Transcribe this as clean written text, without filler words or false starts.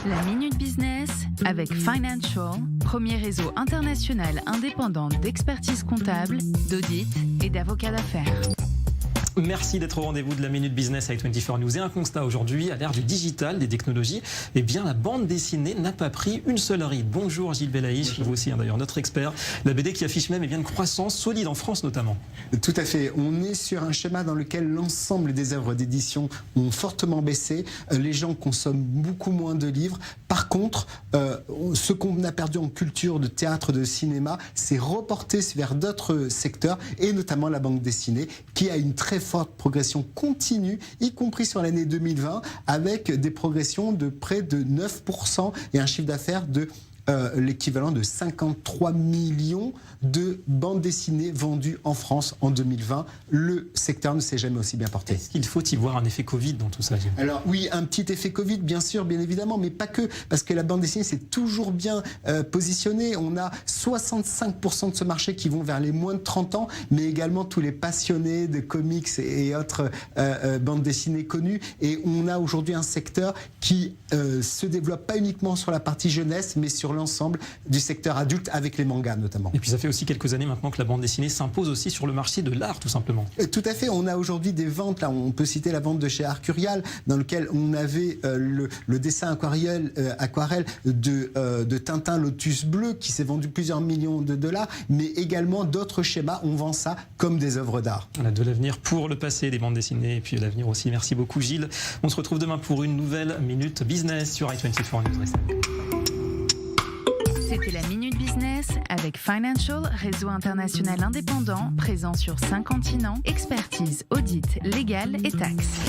La Minute Business avec Financial, premier réseau international indépendant d'expertise comptable, d'audit et d'avocats d'affaires. Merci d'être au rendez-vous de la Minute Business avec 24 News. Et un constat aujourd'hui, à l'ère du digital, des technologies, eh bien la bande dessinée n'a pas pris une seule ride. Bonjour Gilles Belaïch, vous aussi d'ailleurs, notre expert. La BD qui affiche même une croissance solide en France notamment. Tout à fait. On est sur un schéma dans lequel l'ensemble des œuvres d'édition ont fortement baissé. Les gens consomment beaucoup moins de livres. Par contre, ce qu'on a perdu en culture de théâtre, de cinéma, c'est reporté vers d'autres secteurs et notamment la bande dessinée qui a une très forte progression continue, y compris sur l'année 2020, avec des progressions de près de 9% et un chiffre d'affaires de l'équivalent de 53 millions de bandes dessinées vendues en France en 2020. Le secteur ne s'est jamais aussi bien porté. Est-ce qu'il faut y voir un effet Covid dans tout ça, Gilles ? Alors oui, un petit effet Covid, bien sûr, bien évidemment, mais pas que, parce que la bande dessinée s'est toujours bien positionnée. On a 65% de ce marché qui vont vers les moins de 30 ans, mais également tous les passionnés de comics et autres bandes dessinées connues. Et on a aujourd'hui un secteur qui se développe pas uniquement sur la partie jeunesse, mais sur l'ensemble du secteur adulte, avec les mangas notamment. Et puis ça fait aussi quelques années maintenant que la bande dessinée s'impose aussi sur le marché de l'art, tout simplement. Tout à fait, on a aujourd'hui des ventes, là on peut citer la vente de chez Arcurial, dans lequel on avait le dessin aquarelle de Tintin Lotus Bleu, qui s'est vendu plusieurs millions de dollars, mais également d'autres schémas, on vend ça comme des œuvres d'art. On a de l'avenir pour le passé des bandes dessinées, et puis l'avenir aussi. Merci beaucoup Gilles. On se retrouve demain pour une nouvelle Minute Business sur i24 News. C'était la Minute Business avec Financial, réseau international indépendant, présent sur 5 continents, expertise, audit, légal et taxes.